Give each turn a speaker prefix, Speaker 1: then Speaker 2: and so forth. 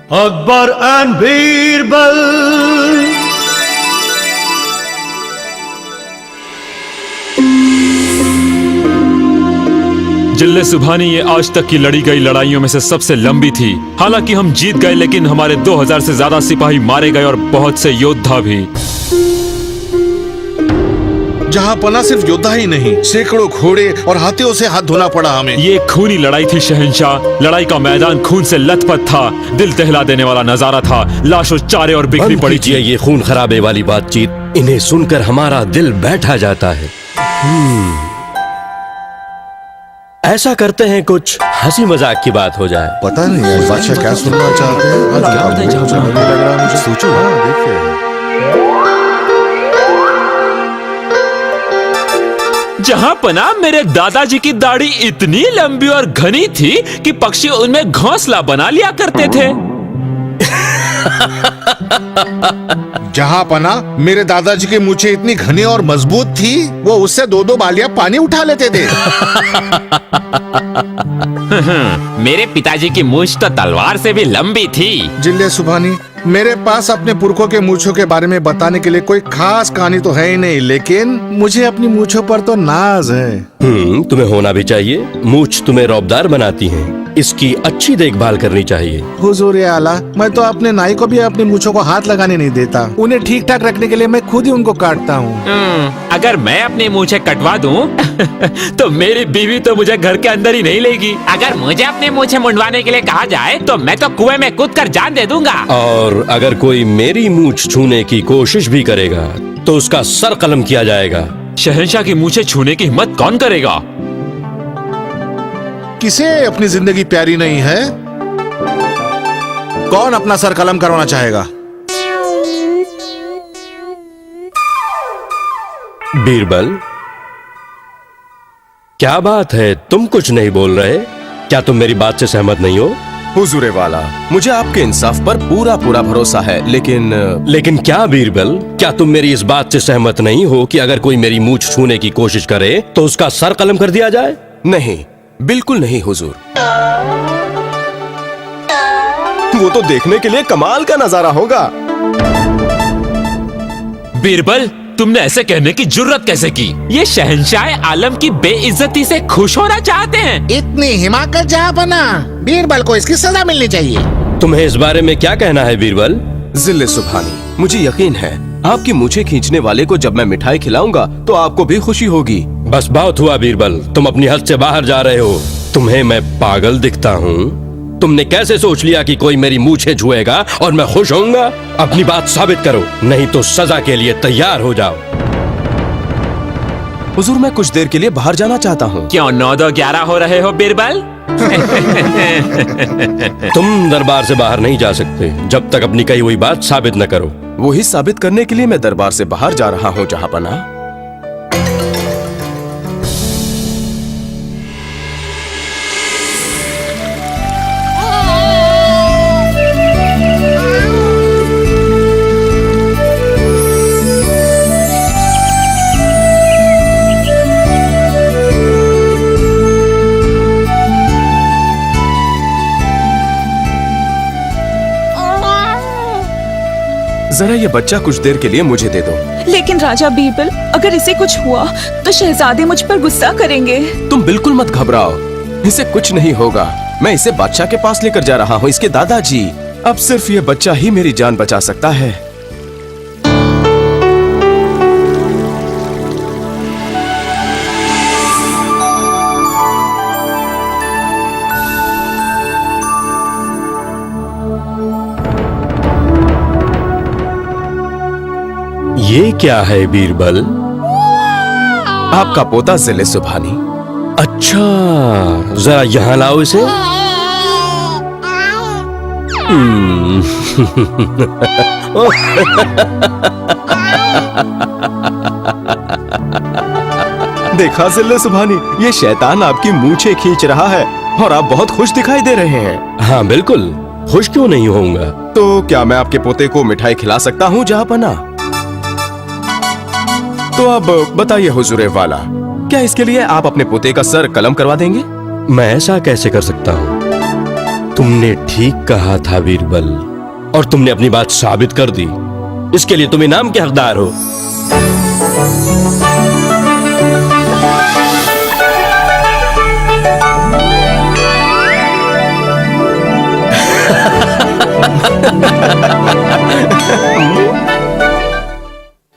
Speaker 1: Akbar and Birbal.
Speaker 2: जिल्ले सुबहानी ये आज तक की लड़ी गई लड़ाइयों में से सबसे लंबी थी। हालांकि हम जीत गए, लेकिन हमारे 2000 से ज्यादा सिपाही मारे गए और बहुत से योद्धा भी।
Speaker 3: जहांपना सिर्फ योद्धा ही नहीं, सैकड़ों घोड़े और हाथियों से हाथ धोना पड़ा हमें।
Speaker 2: ये खूनी लड़ाई थी शहंशाह। लड़ाई का मैदान खून से लथपथ था। दिल दहला देने वाला नजारा था। लाशों, चारे और बिखरी पड़ी थी।
Speaker 4: ये खून खराबे वाली बातचीत, इन्हें सुनकर हमारा दिल बैठा जाता है। ऐसा करते हैं कुछ हंसी मजाक की बात हो जाए।
Speaker 3: पता नहीं है बादशाह क्या सुनना चाहते हैं।
Speaker 4: क्या बताएं
Speaker 3: मुझे नहीं लग रहा, मुझे सोचो। देखिए,
Speaker 2: जहां पना मेरे दादाजी की दाढ़ी इतनी लंबी और घनी थी कि पक्षी उनमें घोंसला बना लिया करते थे।
Speaker 3: जहांपना मेरे दादाजी की मूछें इतनी घनी और मजबूत थी, वो उससे दो दो बालियां पानी उठा लेते थे।
Speaker 5: मेरे पिताजी की मूछ तो तलवार से भी लंबी थी।
Speaker 3: जिल्ले सुबहानी, मेरे पास अपने पुरखों के मूछों के बारे में बताने के लिए कोई खास कहानी तो है ही नहीं, लेकिन मुझे अपनी मूछों पर तो नाज है।
Speaker 4: तुम्हें होना भी चाहिए। मूछ तुम्हें रौबदार बनाती हैं। इसकी अच्छी देखभाल करनी चाहिए।
Speaker 3: हुजूर आला, मैं तो अपने नाई को भी अपनी मूछों को हाथ लगाने नहीं देता। उन्हें ठीक ठाक रखने के लिए मैं खुद ही उनको काटता हूँ।
Speaker 5: अगर मैं अपनी मूछें कटवा दूं
Speaker 2: तो मेरी बीवी तो मुझे घर के अंदर ही नहीं लेगी।
Speaker 5: अगर मुझे अपनी मूछें मुंडवाने के लिए कहा जाए तो मैं तो कुएं में कूदकर जान दे दूंगा।
Speaker 4: और अगर कोई मेरी मूछ छूने की कोशिश भी करेगा तो उसका सर कलम किया जाएगा।
Speaker 2: शहंशाह की मूछें छूने की हिम्मत कौन करेगा?
Speaker 3: किसे अपनी जिंदगी प्यारी नहीं है? कौन अपना सर कलम करवाना चाहेगा?
Speaker 4: बीरबल, क्या बात है, तुम कुछ नहीं बोल रहे? क्या तुम मेरी बात से सहमत नहीं हो?
Speaker 6: हुजूरे वाला, मुझे आपके इंसाफ पर पूरा भरोसा है,
Speaker 4: लेकिन क्या बीरबल, क्या तुम मेरी इस बात से सहमत नहीं हो कि अगर कोई मेरी मूछ छूने की कोशिश करे तो उसका सर कलम कर दिया जाए?
Speaker 6: नहीं, बिल्कुल नहीं हुजूर। वो तो देखने के लिए कमाल का नजारा होगा।
Speaker 2: बीरबल, तुमने ऐसे कहने की जुर्रत कैसे की? ये शहंशाह आलम की बेइज्जती से खुश होना चाहते हैं।
Speaker 3: इतनी हिमाकत जहांपना, बीरबल को इसकी सजा मिलनी चाहिए।
Speaker 4: तुम्हें इस बारे में क्या कहना है बीरबल?
Speaker 6: जिल्ले सुबहानी, मुझे यकीन है आपकी मूछें खींचने वाले को जब मैं मिठाई खिलाऊंगा तो आपको भी खुशी होगी।
Speaker 4: बस बहुत हुआ बीरबल, तुम अपनी हद से बाहर जा रहे हो। तुम्हें मैं पागल दिखता हूँ? तुमने कैसे सोच लिया कि कोई मेरी मूछें छुएगा और मैं खुश होऊंगा? अपनी बात साबित करो, नहीं तो सजा के लिए तैयार हो जाओ।
Speaker 6: हुजूर, मैं कुछ देर के लिए बाहर जाना चाहता हूँ।
Speaker 5: क्यों 9-2-11 हो रहे हो बीरबल?
Speaker 4: तुम दरबार से बाहर नहीं जा सकते जब तक अपनी कही हुई बात साबित न करो।
Speaker 6: वही साबित करने के लिए मैं दरबार से बाहर जा रहा हूँ जहांपना। जरा ये बच्चा कुछ देर के लिए मुझे दे दो।
Speaker 7: लेकिन राजा बीरबल, अगर इसे कुछ हुआ तो शहजादे मुझ पर गुस्सा करेंगे।
Speaker 6: तुम बिल्कुल मत घबराओ, इसे कुछ नहीं होगा। मैं इसे बादशाह के पास लेकर जा रहा हूँ, इसके दादाजी। अब सिर्फ ये बच्चा ही मेरी जान बचा सकता है।
Speaker 4: ये क्या है बीरबल?
Speaker 6: आपका पोता जिले सुबहानी।
Speaker 4: अच्छा, जरा यहाँ लाओ इसे।
Speaker 6: देखा जिले सुबहानी, ये शैतान आपकी मूछें खींच रहा है और आप बहुत खुश दिखाई दे रहे हैं।
Speaker 4: हाँ बिल्कुल, खुश क्यों नहीं होऊंगा।
Speaker 6: तो क्या मैं आपके पोते को मिठाई खिला सकता हूँ जहांपना? तो अब बताइए हुजूरे वाला, क्या इसके लिए आप अपने पोते का सर कलम करवा देंगे?
Speaker 4: मैं ऐसा कैसे कर सकता हूँ? तुमने ठीक कहा था बीरबल, और तुमने अपनी बात साबित कर दी। इसके लिए तुम इनाम के हकदार हो।